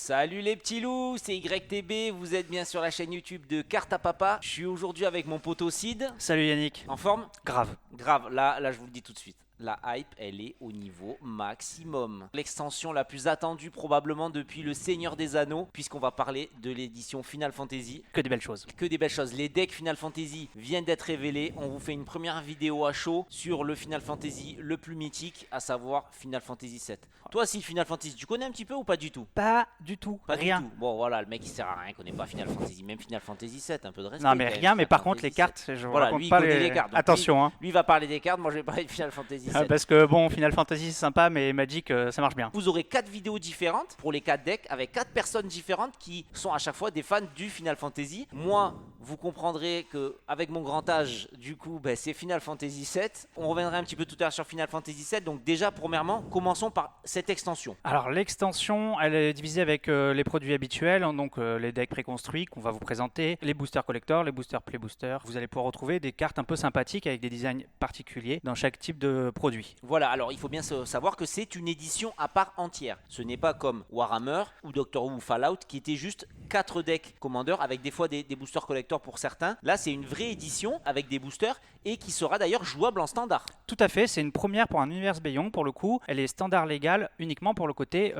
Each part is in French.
Salut les petits loups, c'est YTB, vous êtes bien sur la chaîne YouTube de Carte à Papa. Je suis aujourd'hui avec mon poteau Sid. Salut Yannick. En forme? Grave. Grave, là je vous le dis tout de suite. La hype, elle est au niveau maximum. L'extension la plus attendue probablement depuis le Seigneur des Anneaux, puisqu'on va parler de l'édition Final Fantasy. Que des belles choses. Que des belles choses. Les decks Final Fantasy viennent d'être révélés. On vous fait une première vidéo à chaud sur le Final Fantasy le plus mythique, à savoir Final Fantasy VII. Toi, si Final Fantasy, tu connais un petit peu ou pas du tout? Pas du tout. Pas rien. du tout. Bon, voilà, le mec il sert à rien, il connaît pas Final Fantasy, même Final Fantasy VII, un peu de respect. Non mais quand même, rien, mais Final par contre les Fantasy cartes, VII. je Voilà, raconte lui il pas connaît les cartes. Donc Attention hein. lui va parler des cartes, moi je vais parler de Final Fantasy VII. Parce que bon, Final Fantasy c'est sympa, mais Magic ça marche bien. Vous aurez 4 vidéos différentes pour les 4 decks avec 4 personnes différentes qui sont à chaque fois des fans du Final Fantasy. Moi, vous comprendrez que avec mon grand âge, du coup, c'est Final Fantasy VII. On reviendra un petit peu tout à l'heure sur Final Fantasy VII. Donc déjà, premièrement, commençons par cette extension. Alors l'extension, elle est divisée avec les produits habituels, hein, donc les decks préconstruits qu'on va vous présenter, les boosters collector, les boosters play boosters. Vous allez pouvoir retrouver des cartes un peu sympathiques avec des designs particuliers dans chaque type de produit. Voilà, alors il faut bien savoir que c'est une édition à part entière. Ce n'est pas comme Warhammer ou Doctor Who ou Fallout qui étaient juste 4 decks Commander avec des fois des boosters collector pour certains. Là, c'est une vraie édition avec des boosters et qui sera d'ailleurs jouable en standard. Tout à fait, c'est une première pour un univers Beyond pour le coup. Elle est standard légale uniquement pour le côté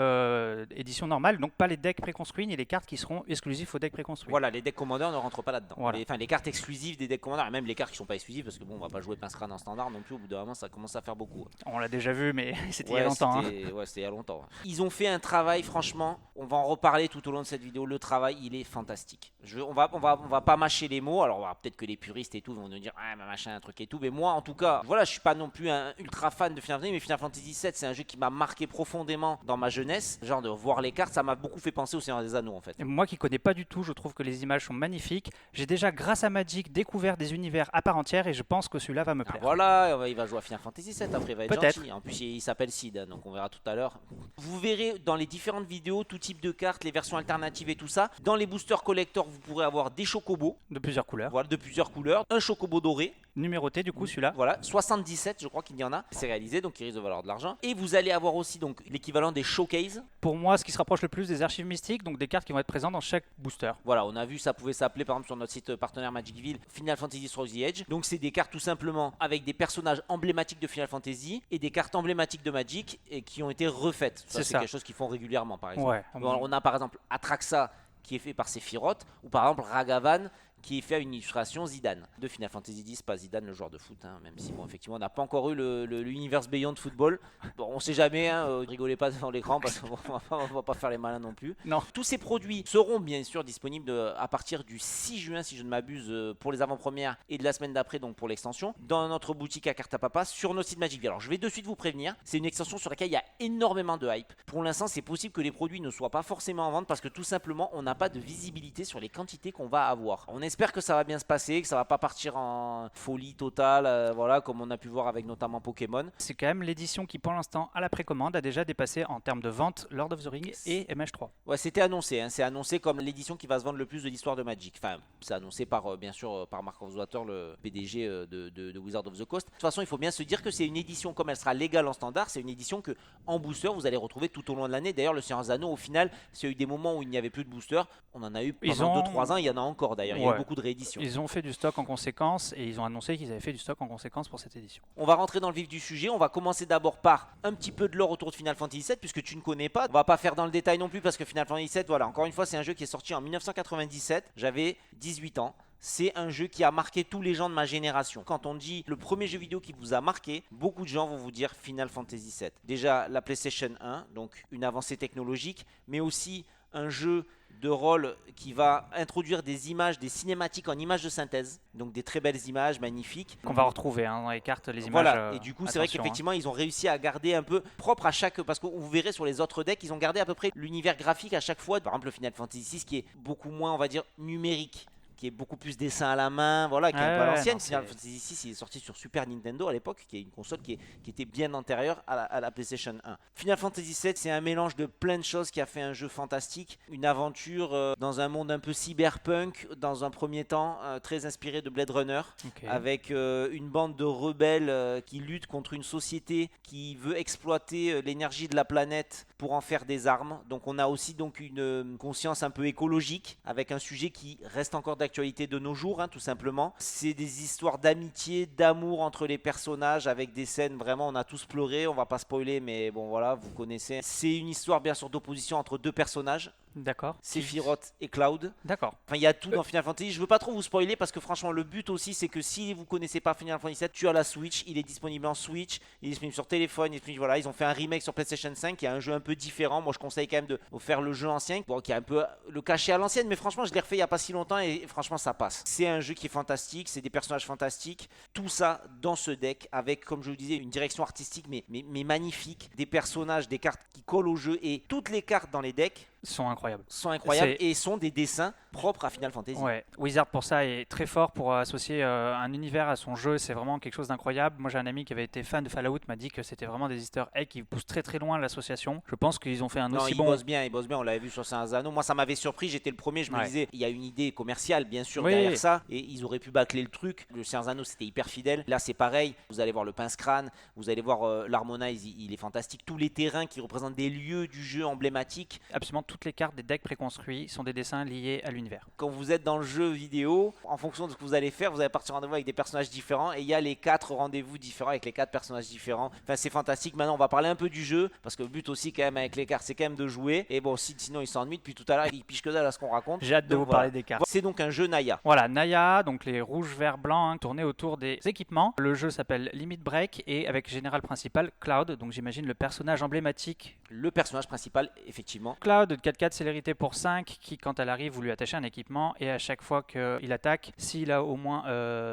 édition normale, donc pas les decks préconstruits ni les cartes qui seront exclusifs aux decks préconstruits. Voilà, les decks Commander ne rentrent pas là-dedans. Voilà. Les cartes exclusives des decks Commander, et même les cartes qui sont pas exclusives, parce que bon, on va pas jouer pince crâne en standard non plus. Au bout d'un moment, ça commence à faire beaucoup. On l'a déjà vu, mais c'était il y a longtemps. Ouais, c'était il y a longtemps. Ils ont fait un travail, franchement, on va en reparler tout au long de cette vidéo. Le travail, il est fantastique. On va pas mâcher les mots. Alors, peut-être que les puristes et tout vont nous dire, ah, machin, un truc et tout. Mais moi, en tout cas, voilà, je suis pas non plus un ultra fan de Final Fantasy, mais Final Fantasy VII, c'est un jeu qui m'a marqué profondément dans ma jeunesse. Genre de voir les cartes, ça m'a beaucoup fait penser au Seigneur des Anneaux, en fait. Et moi qui connais pas du tout, je trouve que les images sont magnifiques. J'ai déjà, grâce à Magic, découvert des univers à part entière et je pense que celui-là va me plaire. Voilà, il va jouer à Final Fantasy VII après, il va être Peut-être. gentil. En plus, il s'appelle Sid, donc on verra tout à l'heure. Vous verrez dans les différentes vidéos tout type de cartes, les versions alternatives et tout ça. Dans les boosters collector, vous pourrez avoir des chocobos. De plusieurs couleurs. Voilà, de plusieurs couleurs. Un chocobo doré. Numéroté du coup celui-là. Voilà, 77 je crois qu'il y en a. C'est réalisé, donc il risque de valoir de l'argent. Et vous allez avoir aussi donc l'équivalent des showcases. Pour moi, ce qui se rapproche le plus des archives mystiques, donc des cartes qui vont être présentes dans chaque booster. Voilà, on a vu ça pouvait s'appeler par exemple sur notre site partenaire Magicville Final Fantasy Through the Edge. Donc c'est des cartes tout simplement avec des personnages emblématiques de Final Fantasy et des cartes emblématiques de Magic et qui ont été refaites. Ça, c'est quelque chose qu'ils font régulièrement par exemple. Ouais. On a par exemple Atraxa qui est fait par Sephiroth ou par exemple Ragavan qui est fait à une illustration Zidane de Final Fantasy X, pas Zidane le joueur de foot, hein, même si bon effectivement on n'a pas encore eu l'univers Beyond de football. Bon, on sait jamais, rigolez pas devant l'écran parce qu'on va pas faire les malins non plus. Non. Tous ces produits seront bien sûr disponibles à partir du 6 juin si je ne m'abuse pour les avant-premières et de la semaine d'après donc pour l'extension dans notre boutique à Carte à Papa sur nos sites Magic. Alors je vais de suite vous prévenir, c'est une extension sur laquelle il y a énormément de hype. Pour l'instant c'est possible que les produits ne soient pas forcément en vente parce que tout simplement on n'a pas de visibilité sur les quantités qu'on va avoir. On espère que ça va bien se passer, que ça va pas partir en folie totale, voilà, comme on a pu voir avec notamment Pokémon. C'est quand même l'édition qui, pour l'instant, à la précommande, a déjà dépassé en termes de vente Lord of the Rings et MH3. Ouais, c'était annoncé, c'est annoncé comme l'édition qui va se vendre le plus de l'histoire de Magic. Enfin, c'est annoncé par, bien sûr, par Mark Rosewater, le PDG de Wizard of the Coast. De toute façon, il faut bien se dire que c'est une édition, comme elle sera légale en standard, c'est une édition que en booster, vous allez retrouver tout au long de l'année. D'ailleurs, le Seigneur des Anneaux, au final, s'il y a eu des moments où il n'y avait plus de booster, on en a eu pendant 2-3 ans, il y en a encore d'ailleurs, il y a eu beaucoup de rééditions. Ils ont fait du stock en conséquence et ils ont annoncé qu'ils avaient fait du stock en conséquence pour cette édition. On va rentrer dans le vif du sujet, on va commencer d'abord par un petit peu de lore autour de Final Fantasy VII puisque tu ne connais pas. On va pas faire dans le détail non plus parce que Final Fantasy VII, voilà, encore une fois c'est un jeu qui est sorti en 1997, j'avais 18 ans. C'est un jeu qui a marqué tous les gens de ma génération. Quand on dit le premier jeu vidéo qui vous a marqué, beaucoup de gens vont vous dire Final Fantasy VII. Déjà la PlayStation 1, donc une avancée technologique, mais aussi un jeu de rôle qui va introduire des images, des cinématiques en images de synthèse, donc des très belles images, magnifiques. Qu'on va retrouver dans les cartes, les images. Voilà, et du coup c'est vrai qu'effectivement ils ont réussi à garder un peu propre à chaque, parce que vous verrez sur les autres decks, ils ont gardé à peu près l'univers graphique à chaque fois. Par exemple le Final Fantasy VI qui est beaucoup moins, on va dire, numérique qui est beaucoup plus dessin à la main, voilà, qui est un peu à Ouais, l'ancienne. non, Final c'est- Fantasy VI, il est sorti sur Super Nintendo à l'époque, qui est une console qui était bien antérieure à la PlayStation 1. Final Fantasy VII, c'est un mélange de plein de choses qui a fait un jeu fantastique, une aventure dans un monde un peu cyberpunk, dans un premier temps, très inspiré de Blade Runner, Ok. avec une bande de rebelles qui luttent contre une société qui veut exploiter l'énergie de la planète pour en faire des armes. Donc on a aussi donc une conscience un peu écologique, avec un sujet qui reste encore d'actualité de nos jours, hein, tout simplement. C'est des histoires d'amitié, d'amour entre les personnages, avec des scènes vraiment, on a tous pleuré, on va pas spoiler, mais bon voilà, vous connaissez. C'est une histoire bien sûr d'opposition entre deux personnages, D'accord. Sephiroth et Cloud. D'accord. Enfin, il y a tout dans Final Fantasy. Je veux pas trop vous spoiler parce que franchement, le but aussi, c'est que si vous connaissez pas Final Fantasy 7, tu as la Switch. Il est disponible en Switch, il est disponible sur téléphone. Il est disponible, voilà, ils ont fait un remake sur PlayStation 5 qui est un jeu un peu différent. Moi, je conseille quand même de faire le jeu ancien, bon, qui est un peu le caché à l'ancienne, mais franchement, je l'ai refait il y a pas si longtemps et franchement, ça passe. C'est un jeu qui est fantastique, c'est des personnages fantastiques. Tout ça dans ce deck avec, comme je vous disais, une direction artistique mais magnifique, des personnages, des cartes qui collent au jeu et toutes les cartes dans les decks Sont incroyables. sont incroyables C'est- et sont des dessins propres à Final Fantasy. Ouais, Wizard pour ça est très fort pour associer un univers à son jeu, c'est vraiment quelque chose d'incroyable. Moi j'ai un ami qui avait été fan de Fallout, m'a dit que c'était vraiment des easter eggs qui poussent très très loin l'association. Je pense qu'ils ont fait un Non, aussi ils bon... bossent bien, on l'avait vu sur Saint-Zano. Moi, ça m'avait surpris, j'étais le premier, je me Ouais. disais, il y a une idée commerciale, bien sûr, Oui. derrière ça, et ils auraient pu bâcler le truc. Le Saint-Zano, c'était hyper fidèle. Là, c'est pareil, vous allez voir le pince-crâne, vous allez voir l'Harmonize, il est fantastique. Tous les terrains qui représentent des lieux du jeu emblématiques. Absolument toutes les cartes des decks préconstruits sont des dessins liés à l'univers. Quand vous êtes dans le jeu vidéo, en fonction de ce que vous allez faire, vous allez partir en rendez-vous avec des personnages différents, et il y a les 4 rendez-vous différents avec les 4 personnages différents. Enfin, c'est fantastique. Maintenant, on va parler un peu du jeu, parce que le but aussi, quand même, avec les cartes, c'est quand même de jouer. Et bon, sinon, ils s'ennuient depuis tout à l'heure, ils pichent que dalle à ce qu'on raconte. J'ai hâte de Donc, vous voilà. parler des cartes. C'est donc un jeu Naya. Voilà, Naya, donc les rouges, verts, blancs, hein, tournés autour des équipements. Le jeu s'appelle Limit Break et avec général principal Cloud, donc j'imagine le personnage emblématique. Le personnage principal, effectivement. Cloud de 4-4 célérité pour 5 qui quand elle arrive vous lui attachez un équipement et à chaque fois qu'il attaque, s'il a au moins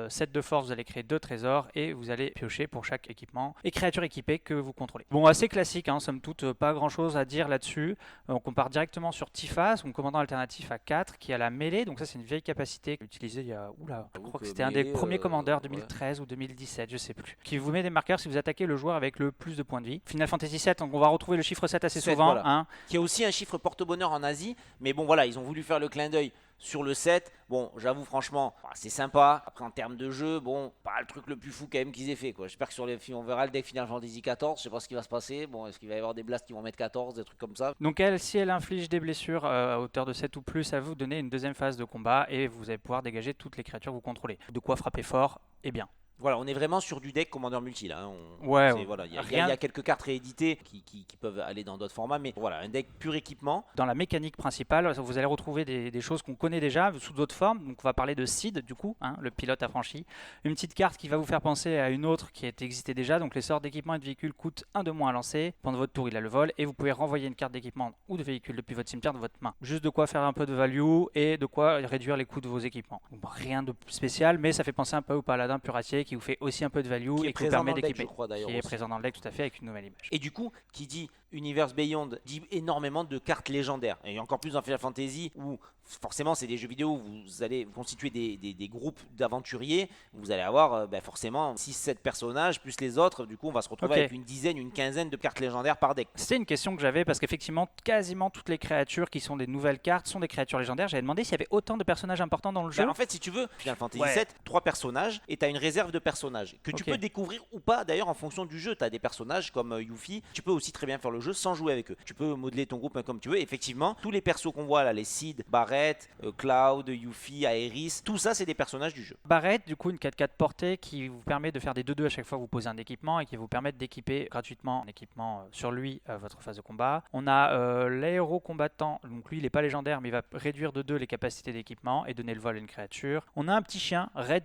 7 de force vous allez créer 2 trésors et vous allez piocher pour chaque équipement et créature équipée que vous contrôlez. Bon, assez classique, hein, somme toute, pas grand chose à dire là-dessus. On compare directement sur Tifa, son commandant alternatif à 4 qui a la mêlée, donc ça c'est une vieille capacité utilisée il y a, oula, je crois que c'était un des premiers commandeurs 2013 ou 2017, je sais plus, qui vous met des marqueurs si vous attaquez le joueur avec le plus de points de vie. Final Fantasy 7, donc on va retrouver le chiffre 7 assez 7, souvent, voilà. hein. Qui est aussi un chiffre porte-bonheur en Asie. Mais bon, voilà, ils ont voulu faire le clin d'œil sur le 7. Bon, j'avoue, franchement, c'est sympa. Après, en termes de jeu, bon, pas le truc le plus fou quand même qu'ils aient fait, quoi. J'espère que sur les films, on verra le deck Final Fantasy 14. Je sais pas ce qui va se passer. Bon, est-ce qu'il va y avoir des blasts qui vont mettre 14, des trucs comme ça? Donc elle, si elle inflige des blessures à hauteur de 7 ou plus, elle va vous donner une deuxième phase de combat et vous allez pouvoir dégager toutes les créatures que vous contrôlez. De quoi frapper fort et bien. Voilà, on est vraiment sur du deck Commander Multi là. Hein. Ouais, Voilà, il y rien- a quelques cartes rééditées qui peuvent aller dans d'autres formats, mais voilà, un deck pur équipement. Dans la mécanique principale, vous allez retrouver des choses qu'on connaît déjà sous d'autres formes. Donc on va parler de Seed du coup, hein, le pilote affranchi. Une petite carte qui va vous faire penser à une autre qui existait déjà. Donc les sorts d'équipement et de véhicule coûtent 1 de moins à lancer. Pendant votre tour, il a le vol et vous pouvez renvoyer une carte d'équipement ou de véhicule depuis votre cimetière dans votre main. Juste de quoi faire un peu de value et de quoi réduire les coûts de vos équipements. Donc, rien de spécial, mais ça fait penser un peu au paladin puratier qui vous fait aussi un peu de value Qui est et qui vous présent permet dans le deck, d'équiper. je crois, d'ailleurs, Qui est aussi. présent dans le deck tout à fait avec une nouvelle image. Et du coup, qui dit Universe Beyond dit énormément de cartes légendaires. Et encore plus dans Final Fantasy où forcément c'est des jeux vidéo où vous allez constituer des groupes d'aventuriers. Vous allez avoir forcément 6-7 personnages plus les autres. Du coup, on va se retrouver Ok. avec une dizaine, une quinzaine de cartes légendaires par deck. C'était une question que j'avais parce qu'effectivement, quasiment toutes les créatures qui sont des nouvelles cartes sont des créatures légendaires. J'avais demandé s'il y avait autant de personnages importants dans le jeu. En fait, si tu veux, Final Fantasy Ouais. 7, 3 personnages et tu as une réserve de personnages que tu Ok. peux découvrir ou pas d'ailleurs en fonction du jeu. Tu as des personnages comme Yuffie, tu peux aussi très bien faire le jeu sans jouer avec eux. Tu peux modeler ton groupe comme tu veux. Effectivement, tous les persos qu'on voit là, les Seed, Barrett, Cloud, Yuffie, Aeris, tout ça c'est des personnages du jeu. Barrett, du coup, une 4-4 portée qui vous permet de faire des 2-2 à chaque fois que vous posez un équipement et qui vous permet d'équiper gratuitement un équipement sur lui votre phase de combat. On a l'aéro combattant, donc lui il n'est pas légendaire mais il va réduire de 2 les capacités d'équipement et donner le vol à une créature. On a un petit chien, Red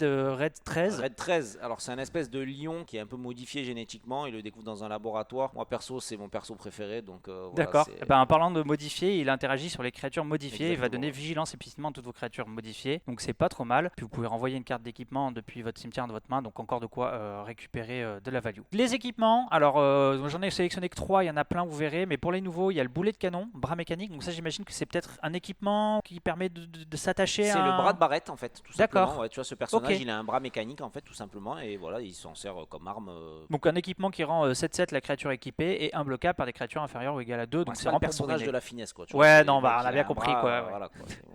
13. Red 13, alors c'est un espèce de lion qui est un peu modifié génétiquement, il le découvre dans un laboratoire. Moi perso, c'est mon perso préféré. Donc, voilà, D'accord. c'est- Eh ben, en parlant de modifier, il interagit sur les créatures modifiées. Il va Exactement. donner vigilance et pistement à toutes vos créatures modifiées. Donc c'est pas trop mal. Puis vous pouvez renvoyer une carte d'équipement depuis votre cimetière de votre main. Donc encore de quoi récupérer de la value. Les équipements, alors j'en ai sélectionné que 3. Il y en a plein, vous verrez. Mais pour les nouveaux, il y a le boulet de canon, bras mécanique. Donc ça, j'imagine que c'est peut-être un équipement qui permet de s'attacher à C'est le bras de Barrette en fait, tout D'accord. simplement. Ouais, tu vois, ce personnage, Ok. il a un bras mécanique en fait, tout simplement. Et voilà, il s'en sert comme arme. Donc un équipement qui rend 7-7 la créature équipée et imbloquable par des créatures inférieures ou égales à 2. Donc Ouais, c'est c'est pas le vraiment pour personnage bourriner. de la finesse quoi. Tu Ouais, vois, c'est non, le bah, mec, on a il bien un compris, bras, quoi, ouais. voilà, quoi, c'est bon.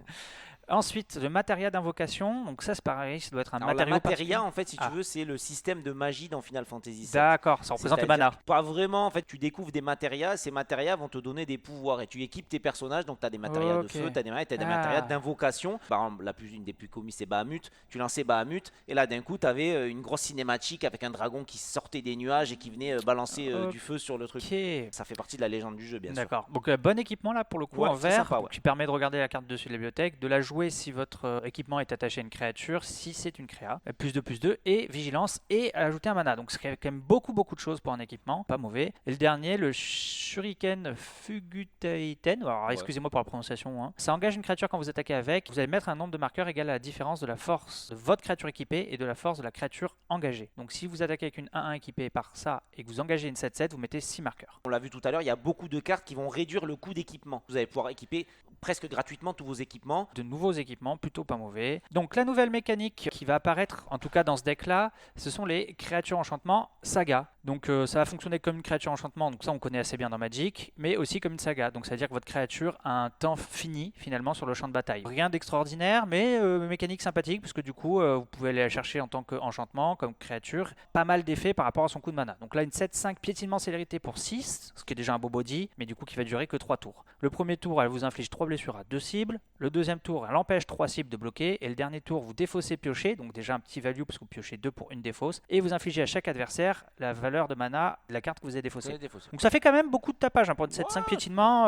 Ensuite, le matériau d'invocation. Donc ça, c'est pareil, ça doit être un Alors, la matériau materia, particulier. en fait, si Ah. tu veux, c'est le système de magie dans Final Fantasy VII. D'accord, ça représente le C'est-à-dire mana. que Pas vraiment, en fait, tu découvres des matérias, ces matérias vont te donner des pouvoirs et tu équipes tes personnages. Donc, tu as des matérias Ok. de feu, tu as des matérias, Ah. matérias d'invocation. Par exemple, une des plus communes, c'est Bahamut. Tu lançais Bahamut et là, d'un coup, tu avais une grosse cinématique avec un dragon qui sortait des nuages et qui venait balancer du feu sur le truc. Ok. Ça fait partie de la légende du jeu, bien sûr. D'accord. Donc bon équipement là pour le coup Ouais, en c'est vert, sympa, donc, ouais. qui permet de regarder la carte dessus de la bibliothèque, de la jouer si votre équipement est attaché à une créature, si c'est une créa, +2/+2 et vigilance et ajouter un mana. Donc c'est quand même beaucoup de choses pour un équipement, pas mauvais. Et le dernier, le Shuriken Fugutaiten. Alors Ouais. excusez-moi pour la prononciation. Hein. Ça engage une créature quand vous attaquez avec. Vous allez mettre un nombre de marqueurs égal à la différence de la force de votre créature équipée et de la force de la créature engagée. Donc si vous attaquez avec une 1-1 équipée par ça et que vous engagez une 7-7, vous mettez 6 marqueurs. On l'a vu tout à l'heure, il y a beaucoup de cartes qui vont réduire le coût d'équipement. Vous allez pouvoir équiper presque gratuitement tous vos équipements. De nouveaux équipements, plutôt pas mauvais. Donc la nouvelle mécanique qui va apparaître, en tout cas dans ce deck là, ce sont les créatures enchantement saga. Donc ça va fonctionner comme une créature enchantement, donc ça on connaît assez bien dans Magic, mais aussi comme une saga. Donc ça veut dire que votre créature a un temps fini finalement sur le champ de bataille. Rien d'extraordinaire, mais mécanique sympathique, puisque du coup vous pouvez aller la chercher en tant qu'enchantement, comme créature. Pas mal d'effets par rapport à son coup de mana. Donc là une 7-5 piétinement célérité pour 6, ce qui est déjà un beau body, mais du coup qui va durer que 3 tours. Le premier tour elle vous inflige 3 blessures à 2 cibles, le deuxième tour elle empêche 3 cibles de bloquer, et le dernier tour vous défaussez piocher, donc déjà un petit value parce que vous piochez 2 pour une défausse, et vous infligez à chaque adversaire la valeur de mana de la carte que vous avez défaussée. Donc ça fait quand même beaucoup de tapage hein, pour une 7-5 piétinement.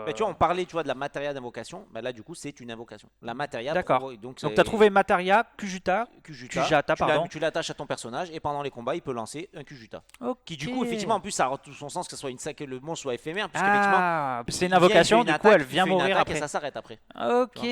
Mais tu vois, on parlait tu vois, de la matéria d'invocation, bah là du coup c'est une invocation. La matéria, D'accord. donc tu as trouvé Materia, Kujuta, Kujata, pardon. tu l'attaches à ton personnage et pendant les combats il peut lancer un Kujuta. Ok. Qui du coup effectivement en plus ça a tout son sens que, que le monstre soit éphémère Ah, c'est une il vient, invocation, il fait du une coup attaque, elle vient il fait une mourir attaque après. et ça s'arrête après. Ok,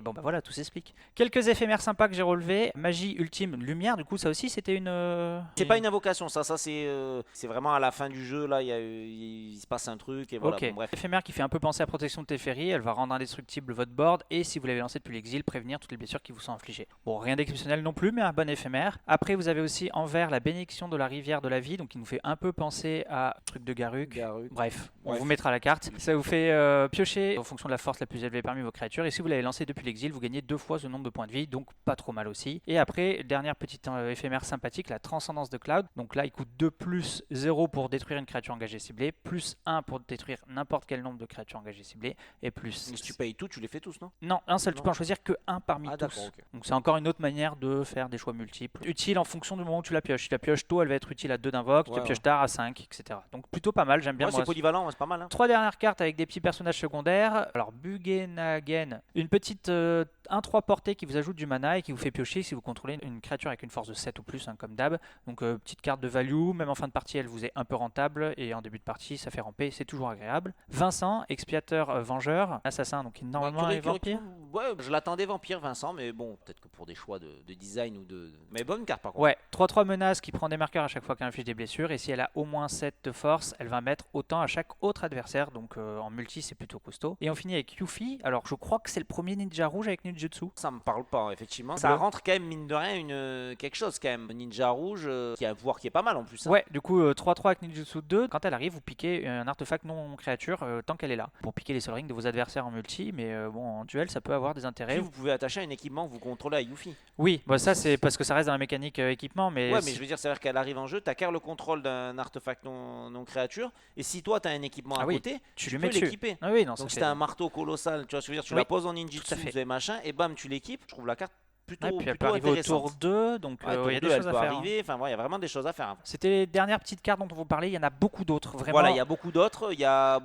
bon bah voilà, tout s'explique. Quelques éphémères sympas que j'ai relevés. Magie ultime lumière, du coup ça aussi c'était une... C'est pas une invocation, ça c'est vraiment à la fin du jeu, là il se passe un truc et voilà. Ok, Bon, bref. éphémère qui fait un peu penser à protection de Teferi, elle va rendre indestructible votre board et si vous l'avez lancé depuis l'exil, prévenir toutes les blessures qui vous sont infligées. Bon, rien d'exceptionnel non plus, mais un bon éphémère. Après vous avez aussi en vert la bénédiction de la rivière de la vie, donc qui nous fait un peu penser à truc de Garuk. Bref, on vous mettra la carte. Ça vous fait piocher en fonction de la force la plus élevée parmi vos créatures et si vous l'avez lancé depuis l'exil, vous gagnez 2 fois ce nombre de points de vie, donc pas trop mal aussi. Et après, dernière petite éphémère sympathique, la transcendance de Cloud. Donc là, il coûte 2 plus 0 pour détruire une créature engagée ciblée, plus 1 pour détruire n'importe quel nombre de créatures engagées ciblées, et plus... Si tu payes tout, tu les fais tous, non? Non, un seul, tu Non. peux en choisir que un parmi Ah tous. d'accord, ok. Donc c'est encore une autre manière de faire des choix multiples. Utile en fonction du moment où tu la pioches. Si tu la pioches tôt, elle va être utile à 2 d'invoque, si tu Ouais, la pioches tard à 5, etc. Donc plutôt pas mal, j'aime bien Ouais, moi. c'est polyvalent, c'est pas mal. Hein. 3 dernières cartes avec des petits personnages secondaires. Alors Bugenagen, une petite 1-3 portée qui vous ajoute du mana et qui vous fait piocher si vous contrôlez une créature avec une force de 7 ou plus, hein, comme d'hab. Donc petite carte de value, même en fin de partie elle vous est un peu rentable et en début de partie ça fait ramper, c'est toujours agréable. Vincent, expiateur vengeur, assassin donc qui normalement est vampire. Ouais, je l'attendais vampire Vincent, mais bon, peut-être que pour des choix de design ou de... Mais bonne carte par contre. Ouais, 3-3 menace qui prend des marqueurs à chaque fois qu'elle inflige des blessures et si elle a au moins 7 de force, elle va mettre autant à chaque autre adversaire, donc en multi c'est plutôt costaud. Et on finit avec Yuffie, alors je crois que c'est le premier ninja rouge avec Ninjutsu. Ça me parle pas, effectivement. Ça rentre quand même, mine de rien, quelque chose quand même. Ninja rouge, qui a un pouvoir qui est pas mal en plus. Hein. Ouais, du coup 3-3 avec Ninjutsu 2, quand elle arrive vous piquez un artefact non créature tant qu'elle est là. Pour piquer les Sol Rings de vos adversaires en multi, mais bon en duel ça peut avoir des intérêts. Puis vous pouvez attacher un équipement que vous contrôlez à Yuffie. Oui, bah ça c'est parce que ça reste dans la mécanique équipement, mais... Ouais, mais je veux dire, c'est-à-dire qu'elle arrive en jeu, t'acquiers le contrôle d'un artefact non créature, et si toi t'as un équipement à côté, tu tu lui peux mets dessus. l'équiper. Ah oui, non, Donc ça si t'as un marteau colossal, tu vois ce que je veux dire, tu la poses en ninjutsu, fait. et machin, et bam, tu l'équipes. Je trouve la carte plutôt, Ouais, puis elle peut plutôt arriver au intéressante. tour 2, donc Ouais, il tour y a 2, des elle choses à peut faire. arriver. Enfin, il y a vraiment des choses à faire. C'était les dernières petites cartes dont on vous parlait, il y en a beaucoup d'autres, vraiment. Voilà, il y a beaucoup d'autres. Il y a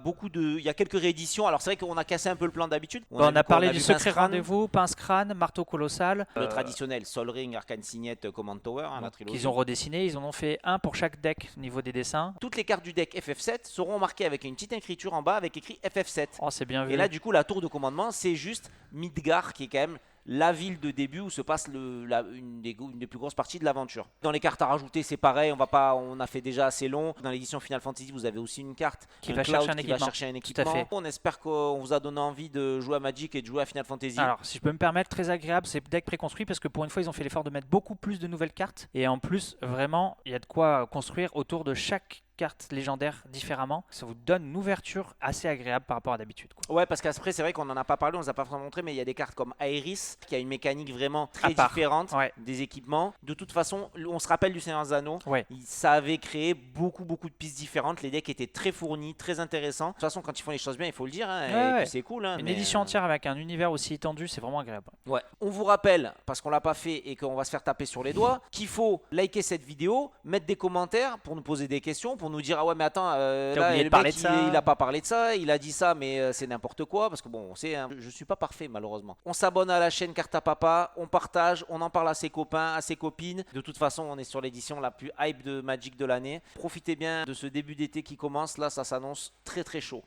quelques rééditions. Alors, c'est vrai qu'on a cassé un peu le plan d'habitude. On a parlé du vu secret Pince Crâne, rendez-vous, Pince Crâne, Marteau Colossal. le traditionnel Sol Ring, Arcane Signet, Command Tower, la trilogie. Qu'ils ont redessiné, ils en ont fait un pour chaque deck au niveau des dessins. Toutes les cartes du deck FF7 seront marquées avec une petite écriture en bas avec écrit FF7. Oh, c'est bien vu. Et là, du coup, la tour de commandement, c'est juste Midgar qui est quand même la ville de début où se passe une des plus grosses parties de l'aventure. Dans les cartes à rajouter, c'est pareil, on a fait déjà assez long. Dans l'édition Final Fantasy, vous avez aussi une carte Qui un va Cloud chercher un qui va équipement. chercher un Tout à équipement. fait. On espère qu'on vous a donné envie de jouer à Magic et de jouer à Final Fantasy. Alors, si je peux me permettre, très agréable, c'est deck préconstruit parce que pour une fois, ils ont fait l'effort de mettre beaucoup plus de nouvelles cartes. Et en plus, vraiment, il y a de quoi construire autour de chaque carte légendaire différemment. Ça vous donne une ouverture assez agréable par rapport à d'habitude, quoi. Ouais, parce qu'après, c'est vrai qu'on n'en a pas parlé, on ne vous a pas vraiment montré, mais il y a des cartes comme Aeris qui a une mécanique vraiment très À part. différente Ouais. des équipements. De toute façon, on se rappelle du Seigneur des Anneaux. Ouais. Ça avait créé beaucoup de pistes différentes. Les decks étaient très fournis, très intéressants. De toute façon, quand ils font les choses bien, il faut le dire. Hein, Ouais, et ouais. puis c'est cool. Hein, Une mais, édition entière avec un univers aussi étendu, c'est vraiment agréable. Ouais. On vous rappelle, parce qu'on l'a pas fait et qu'on va se faire taper sur les doigts, qu'il faut liker cette vidéo, mettre des commentaires pour nous poser des questions, pour nous dire ah ouais mais attends, T'as là oublié le de parler mec de ça. il a pas parlé de ça, il a dit ça mais c'est n'importe quoi parce que bon on sait, hein, je suis pas parfait malheureusement. On s'abonne à la chaîne Carte à Papa, on partage, on en parle à ses copains, à ses copines. De toute façon on est sur l'édition la plus hype de Magic de l'année. Profitez bien de ce début d'été qui commence, là ça s'annonce très chaud.